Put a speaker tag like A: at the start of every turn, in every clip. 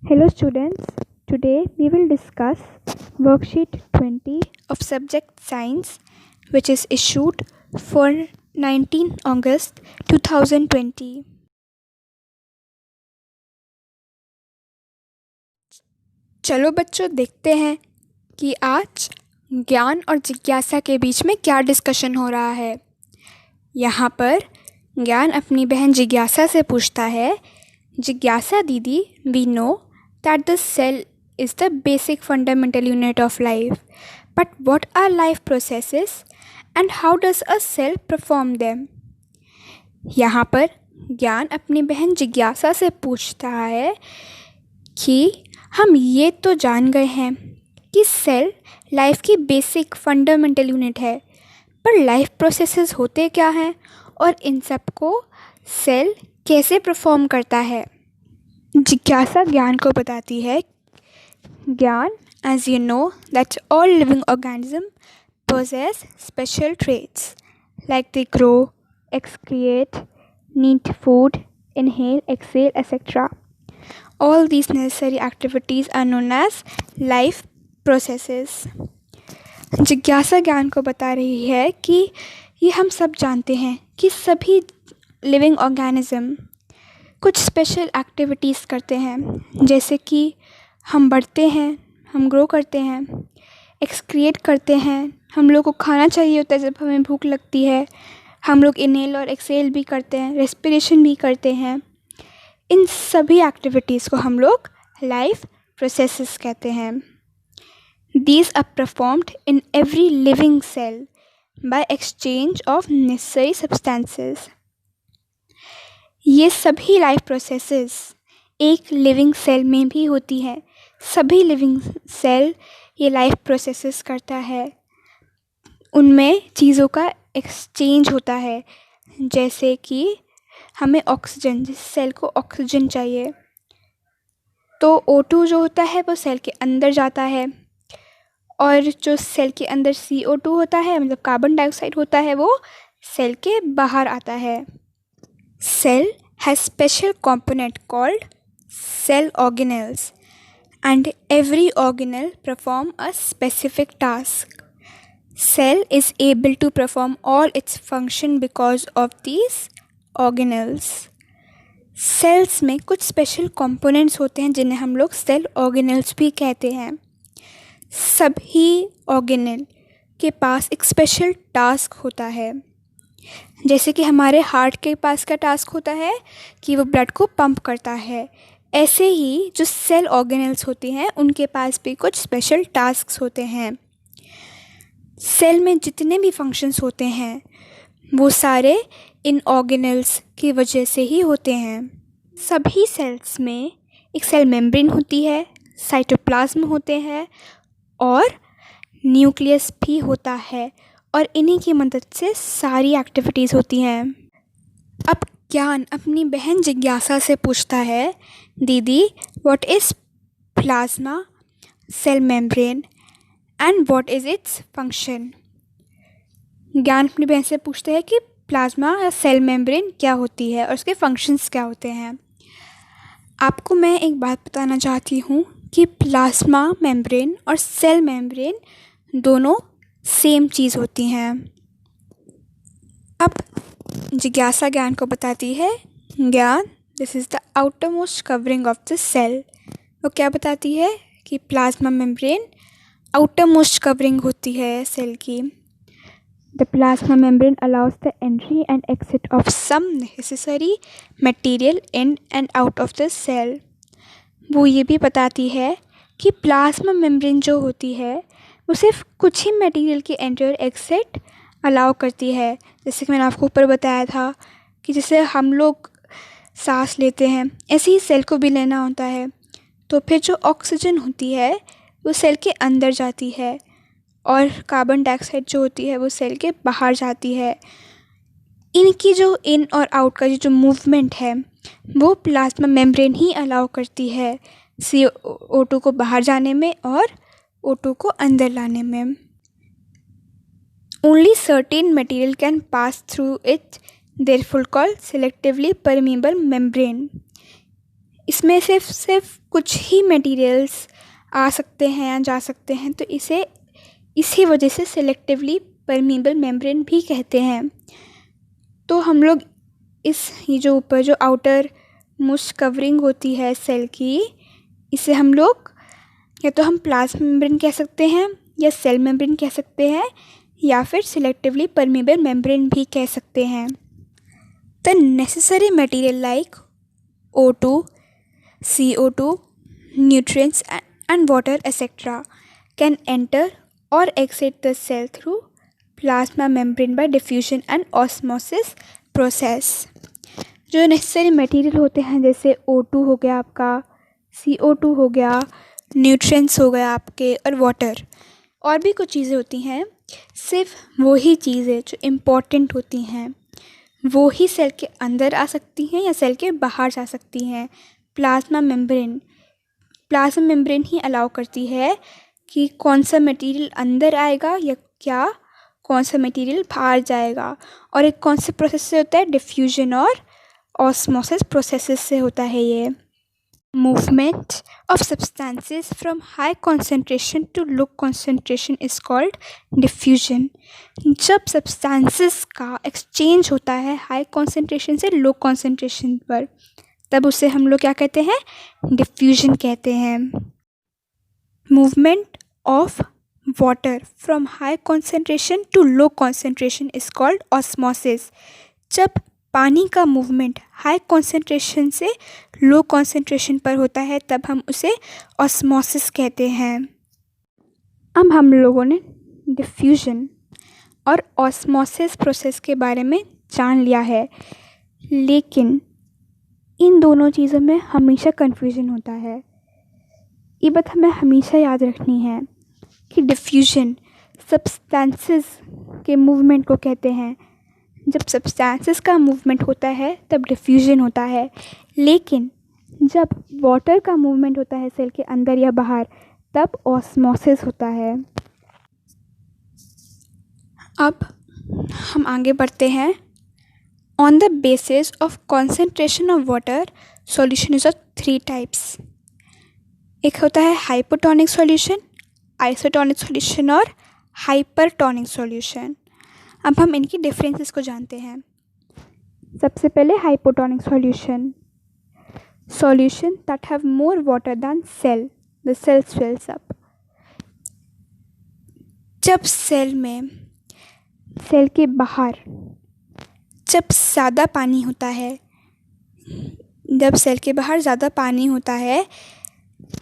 A: Hello students, today we will discuss worksheet 20 of subject science which is issued for 19 August 2020. चलो बच्चों देखते हैं कि आज ज्ञान और जिज्ञासा के बीच में क्या डिस्कशन हो रहा है। यहाँ पर ज्ञान अपनी बहन जिज्ञासा से पूछता है, जिज्ञासा दीदी, we know that the cell is the basic fundamental unit of life. But what are life processes and how does a cell perform them? यहाँ पर ज्ञान अपनी बहन जिज्ञासा से पूछता है कि हम ये तो जान गए हैं कि सेल लाइफ की बेसिक फंडामेंटल यूनिट है, पर लाइफ प्रोसेसेस होते क्या हैं और इन सब को सेल कैसे परफॉर्म करता है। जिज्ञासा ज्ञान को बताती है, ज्ञान, as you know that all living organisms possess special traits like they grow, excrete, need food, inhale, exhale, etc. All these necessary activities are known as life processes. जिज्ञासा ज्ञान को बता रही है कि ये हम सब जानते हैं कि सभी लिविंग ऑर्गेनिज्म कुछ स्पेशल एक्टिविटीज़ करते हैं, जैसे कि हम बढ़ते हैं, हम ग्रो करते हैं, एक्सक्रिएट करते हैं, हम लोग को खाना चाहिए होता है जब हमें भूख लगती है, हम लोग इनहेल और एक्सहेल भी करते हैं, रेस्पिरेशन भी करते हैं। इन सभी एक्टिविटीज़ को हम लोग लाइफ प्रोसेसेस कहते हैं। These are performed in every living cell by exchange of necessary substances. ये सभी लाइफ प्रोसेसेस एक लिविंग सेल में भी होती है। सभी लिविंग सेल ये लाइफ प्रोसेसेस करता है, उनमें चीज़ों का एक्सचेंज होता है, जैसे कि हमें ऑक्सीजन, जिस सेल को ऑक्सीजन चाहिए तो O2 जो होता है वो सेल के अंदर जाता है, और जो सेल के अंदर CO2 होता है, मतलब कार्बन डाइऑक्साइड होता है, वो सेल के बाहर आता है। Cell has special component called cell organelles, and every organelle perform a specific task. Cell is able to perform all its function because of these organelles. Cells में कुछ special components होते हैं जिन्हें हम लोग cell organelles भी कहते हैं। सभी organelle के पास एक स्पेशल टास्क होता है, जैसे कि हमारे हार्ट के पास का टास्क होता है कि वो ब्लड को पंप करता है, ऐसे ही जो सेल ऑर्गेनल्स होती हैं उनके पास भी कुछ स्पेशल टास्क्स होते हैं। सेल में जितने भी फंक्शंस होते हैं वो सारे इन ऑर्गेनल्स की वजह से ही होते हैं। सभी सेल्स में एक सेल मेम्ब्रेन होती है, साइटोप्लाज्म होते हैं और न्यूक्लियस भी होता है, और इन्हीं की मदद से सारी एक्टिविटीज़ होती हैं। अब ज्ञान अपनी बहन जिज्ञासा से पूछता है, दीदी, what is plasma cell membrane and what is its function. Gyan अपनी बहन से पूछते हैं कि प्लाज्मा या सेल मेम्ब्रेन क्या होती है और उसके फंक्शंस क्या होते हैं। आपको मैं एक बात बताना चाहती हूँ कि प्लाज्मा मेम्ब्रेन और सेल मेम्ब्रेन दोनों सेम चीज़ होती हैं। अब जिज्ञासा ज्ञान को बताती है, Gyan, this is the outer most covering of the cell. वो क्या बताती है कि plasma membrane outer most covering होती है सेल की। The plasma membrane allows the entry and exit of some necessary material in and out of the cell. वो ये भी बताती है कि प्लाज्मा मेम्ब्रेन जो होती है वो सिर्फ कुछ ही मटेरियल की एंट्री और एक्सिट अलाउ करती है, जैसे कि मैंने आपको ऊपर बताया था कि जैसे हम लोग सांस लेते हैं ऐसे ही सेल को भी लेना होता है, तो फिर जो ऑक्सीजन होती है वो सेल के अंदर जाती है और कार्बन डाइऑक्साइड जो होती है वो सेल के बाहर जाती है। इनकी जो इन और आउट का जो मूवमेंट है वो प्लाज्मा मेम्ब्रेन ही अलाउ करती है, CO2 को बाहर जाने में और O2 को अंदर लाने में। Only certain material can pass through it, therefore called selectively permeable membrane. इसमें सिर्फ कुछ ही मटेरियल्स आ सकते हैं या जा सकते हैं, तो इसे इसी वजह से सेलेक्टिवली परमीबल मेम्ब्रेन भी कहते हैं। तो हम लोग ये जो ऊपर जो आउटर मोस्ट कवरिंग होती है सेल की, इसे हम लोग या तो हम प्लाज्मा मेम्ब्रेन कह सकते हैं या सेल मेम्ब्रेन कह सकते हैं या फिर सिलेक्टिवली परमीबल मेम्ब्रेन भी कह सकते हैं। The necessary material like O2, CO2, nutrients and water etc. can enter or exit the cell through plasma membrane by diffusion and osmosis process. जो नेसेसरी मटेरियल होते हैं जैसे O2 हो गया आपका, CO2 हो गया, न्यूट्रिएंट्स हो गया आपके, और वाटर, और भी कुछ चीज़ें होती हैं। सिर्फ वही चीज़ें जो इम्पॉर्टेंट होती हैं वो ही सेल के अंदर आ सकती हैं या सेल के बाहर जा सकती हैं। प्लाज्मा मेम्ब्रेन ही अलाउ करती है कि कौन सा मटेरियल अंदर आएगा या क्या कौन सा मटेरियल बाहर जाएगा। और एक कौन से प्रोसेस से होता है, डिफ्यूजन और ऑस्मोसिस प्रोसेसेस से होता है ये। Movement of substances from high concentration to low concentration is called diffusion. जब सब्सटेंसेस का एक्सचेंज होता है हाई कॉन्सेंट्रेशन से लो कॉन्सेंट्रेशन पर, तब उसे हम लोग क्या कहते हैं, डिफ्यूजन कहते हैं। Movement of water from high concentration to low concentration is called osmosis. जब पानी का मूवमेंट हाई कॉन्सेंट्रेशन से लो कॉन्सेंट्रेशन पर होता है तब हम उसे ऑस्मोसिस कहते हैं। अब हम लोगों ने डिफ्यूजन और ऑस्मोसिस प्रोसेस के बारे में जान लिया है, लेकिन इन दोनों चीज़ों में हमेशा कन्फ्यूजन होता है। ये बात हमें हमेशा याद रखनी है कि डिफ्यूजन सब्सटेंसेस के मूवमेंट को कहते हैं। जब सब्सटेंसेस का मूवमेंट होता है तब डिफ्यूजन होता है, लेकिन जब वाटर का मूवमेंट होता है सेल के अंदर या बाहर तब ऑस्मोसिस होता है। अब हम आगे बढ़ते हैं। On the basis of concentration of water solution is of 3 types. एक होता है हाइपोटोनिक सॉल्यूशन, आइसोटोनिक सॉल्यूशन और हाइपरटोनिक सॉल्यूशन। अब हम इनकी डिफरेंसेस को जानते हैं। सबसे पहले hypotonic solution that have more water than cell, the cell swells up. जब सेल के बाहर जब ज़्यादा पानी होता है,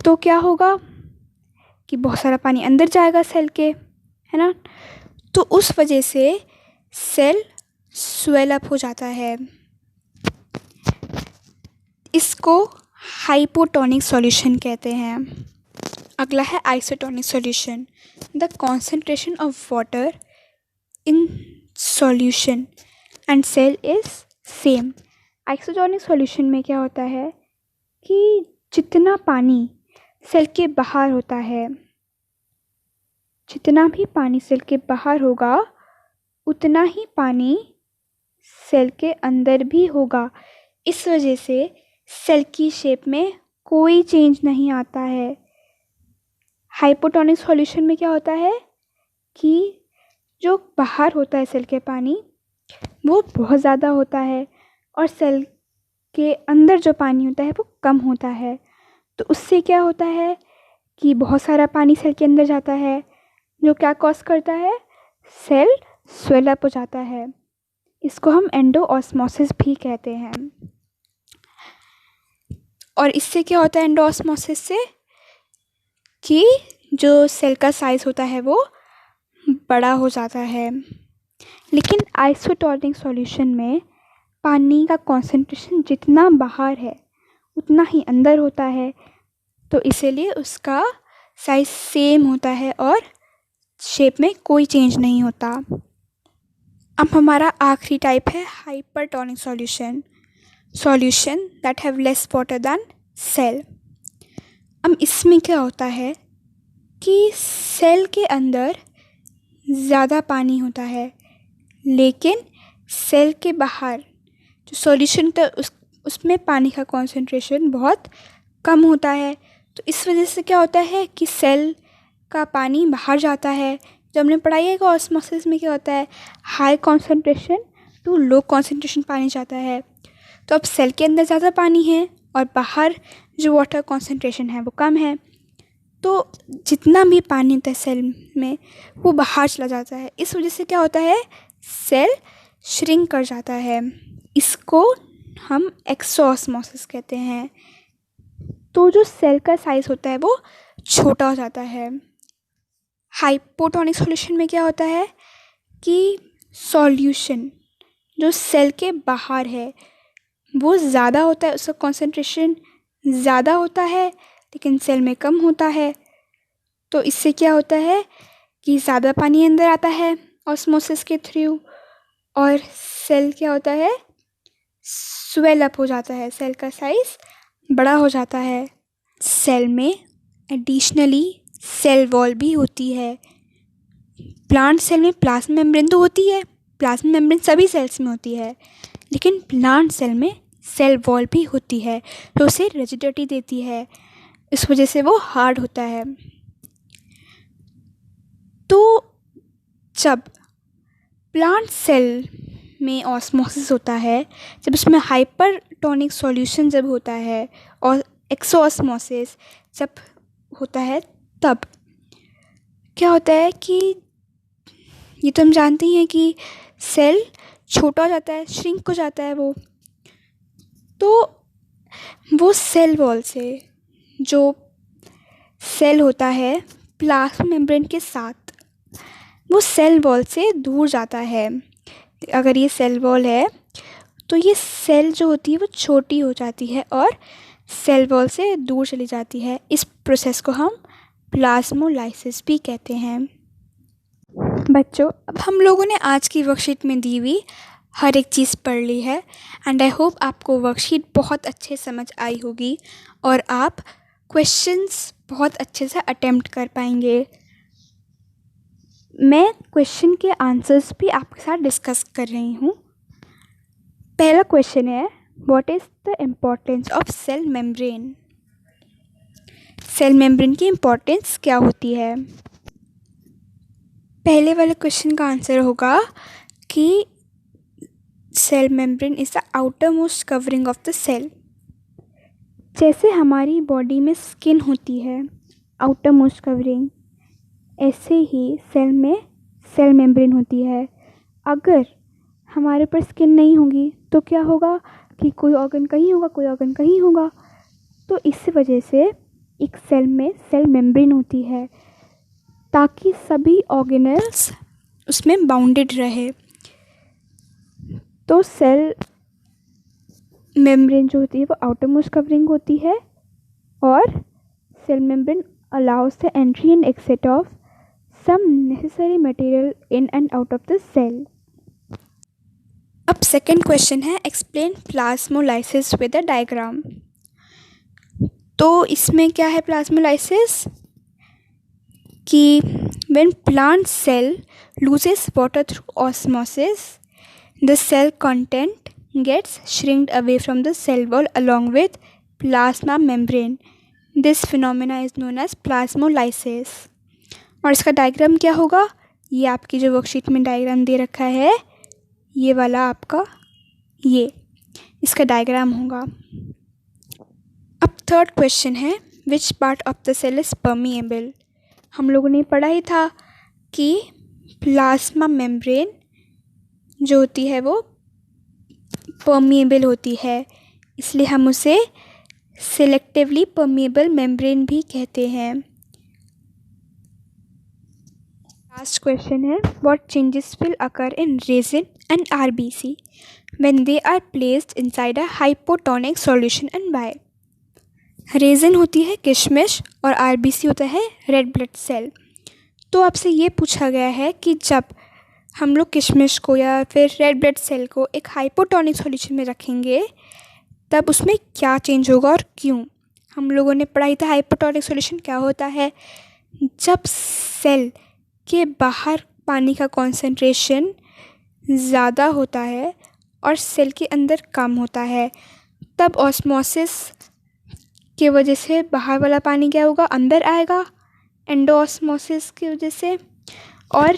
A: तो क्या होगा कि बहुत सारा पानी अंदर जाएगा सेल के, है ना। तो उस वजह से सेल स्वेल अप हो जाता है। इसको हाइपोटोनिक सॉल्यूशन कहते हैं। अगला है isotonic solution. The concentration of water in solution and cell is same. Isotonic solution में क्या होता है कि जितना पानी सेल के बाहर होता है, जितना भी पानी सेल के बाहर होगा उतना ही पानी सेल के अंदर भी होगा। इस वजह से सेल की शेप में कोई चेंज नहीं आता है। हाइपोटोनिक सॉल्यूशन में क्या होता है कि जो बाहर होता है सेल के पानी वो बहुत ज़्यादा होता है और सेल के अंदर जो पानी होता है वो कम होता है। तो उससे क्या होता है कि बहुत सारा पानी सेल के अंदर जाता है, जो क्या कॉज करता है, सेल स्वेल अप हो जाता है। इसको हम एंडोऑस्मोसिस भी कहते हैं। और इससे क्या होता है एंडोऑस्मोसिस से कि जो सेल का साइज़ होता है वो बड़ा हो जाता है। लेकिन आइसोटोनिक सॉल्यूशन में पानी का कॉन्सेंट्रेशन जितना बाहर है उतना ही अंदर होता है, तो इसीलिए उसका साइज़ सेम होता है और शेप में कोई चेंज नहीं होता। अब हमारा आखिरी टाइप है hypertonic solution that have less water than cell. अब इसमें क्या होता है कि सेल के अंदर ज़्यादा पानी होता है, लेकिन सेल के बाहर जो सॉल्यूशन उसमें पानी का कॉन्सेंट्रेशन बहुत कम होता है। तो इस वजह से क्या होता है कि सेल का पानी बाहर जाता है। जब हमने पढ़ाई है कि ऑस्मोसिस में क्या होता है, high concentration to low concentration पानी जाता है। तो अब सेल के अंदर ज़्यादा पानी है और बाहर जो वाटर कॉन्सेंट्रेशन है वो कम है, तो जितना भी पानी होता है सेल में वो बाहर चला जाता है। इस वजह से क्या होता है, सेल श्रिंक कर जाता है। इसको हम एक्सोऑस्मोसिस कहते हैं। तो जो सेल का साइज़ होता है वो छोटा हो जाता है। हाइपोटोनिक सॉल्यूशन में क्या होता है कि सॉल्यूशन जो सेल के बाहर है वो ज़्यादा होता है, उसका कॉन्सेंट्रेशन ज़्यादा होता है, लेकिन सेल में कम होता है। तो इससे क्या होता है कि ज़्यादा पानी अंदर आता है ऑस्मोसिस के थ्रू, और सेल क्या होता है, स्वेल अप हो जाता है, सेल का साइज़ बड़ा हो जाता है। सेल में एडिशनली सेल वॉल भी होती है। प्लांट सेल में प्लाज्मा मेम्ब्रेन तो होती है, प्लाज्मा मेम्ब्रेन सभी सेल्स में होती है, लेकिन प्लांट सेल में सेल वॉल भी होती है तो उसे रिजिडिटी देती है, इस वजह से वो हार्ड होता है। तो जब प्लांट सेल में ऑस्मोसिस होता है, जब उसमें हाइपरटोनिक सॉल्यूशन जब होता है और एक्सोऑस्मोसिस जब होता है, तब क्या होता है कि ये तो हम जानते ही हैं कि सेल छोटा हो जाता है, श्रिंक हो जाता है वो। तो वो सेल वॉल से जो सेल होता है प्लाज्मा मेम्ब्रेन के साथ, वो सेल वॉल से दूर जाता है। अगर ये सेल वॉल है तो ये सेल जो होती है वो छोटी हो जाती है और सेल वॉल से दूर चली जाती है। इस प्रोसेस को हम प्लाज्मोलाइसिस भी कहते हैं। बच्चों, अब हम लोगों ने आज की वर्कशीट में दी हुई हर एक चीज़ पढ़ ली है, एंड आई होप आपको वर्कशीट बहुत अच्छे समझ आई होगी और आप क्वेश्चंस बहुत अच्छे से अटेम्प्ट कर पाएंगे। मैं क्वेश्चन के आंसर्स भी आपके साथ डिस्कस कर रही हूँ। पहला क्वेश्चन है, what is the importance of cell membrane. Cell membrane की इम्पोर्टेंस क्या होती है। पहले वाले क्वेश्चन का आंसर होगा कि cell membrane is the outer most covering of the cell. जैसे हमारी बॉडी में स्किन होती है आउटर मोस्ट कवरिंग, ऐसे ही सेल में सेल मेम्ब्रेन होती है। अगर हमारे पर स्किन नहीं होगी तो क्या होगा कि कोई ऑर्गन कहीं होगा, कोई ऑर्गन कहीं होगा। तो इस वजह से एक सेल में सेल मेम्ब्रेन होती है ताकि सभी ऑर्गेनल्स उसमें बाउंडेड रहे। तो सेल मेम्ब्रेन जो होती है वो आउटर मोस्ट कवरिंग होती है और cell membrane allows the entry and exit of some necessary material in and out of the cell. अब सेकेंड क्वेश्चन है, explain plasmolysis with a diagram. तो इसमें क्या है प्लाज्मोलाइसिस कि when plant cell loses water through osmosis, the cell content gets shrinked away from the cell wall along with plasma membrane. This phenomena is known as plasmolysis. और इसका diagram क्या होगा, ये आपकी जो वर्कशीट में डायग्राम दे रखा है, ये वाला आपका ये इसका डायग्राम होगा। अब थर्ड क्वेश्चन है, which part of the cell is permeable. हम लोगों ने पढ़ा ही था कि प्लाज्मा मेम्ब्रेन जो होती है वो परमिएबल होती है, इसलिए हम उसे सिलेक्टिवली परमिएबल मेम्ब्रेन भी कहते हैं। लास्ट क्वेश्चन है, what changes will occur in raisin and RBC when they are placed inside a hypotonic solution and by. Raisin होती है किशमिश और आरबीसी होता है रेड ब्लड सेल। तो आपसे ये पूछा गया है कि जब हम लोग किशमिश को या फिर रेड ब्लड सेल को एक हाइपोटोनिक सॉल्यूशन में रखेंगे तब उसमें क्या चेंज होगा और क्यों। हम लोगों ने पढ़ाई था हाइपोटोनिक सॉल्यूशन क्या होता है, जब सेल के बाहर पानी का कॉन्सेंट्रेशन ज़्यादा होता है और सेल के अंदर कम होता है, तब ऑस्मोसिस की वजह से बाहर वाला पानी क्या होगा, अंदर आएगा एंडोऑस्मोसिस की वजह से, और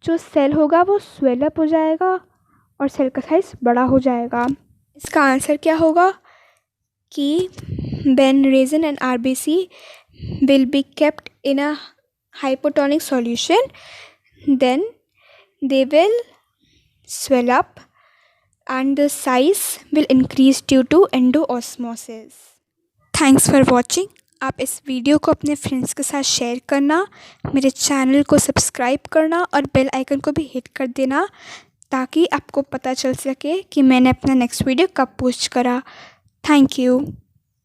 A: जो सेल होगा वो स्वेल अप हो जाएगा और सेल का साइज़ बड़ा हो जाएगा। इसका आंसर क्या होगा कि when resin and RBC will be kept in a hypotonic solution, then they will swell up and the size will increase due to endoosmosis. Thanks for watching. आप इस वीडियो को अपने फ्रेंड्स के साथ शेयर करना, मेरे चैनल को subscribe करना और बेल आइकन को भी हिट कर देना ताकि आपको पता चल सके कि मैंने अपना नेक्स्ट वीडियो कब पोस्ट करा। Thank you.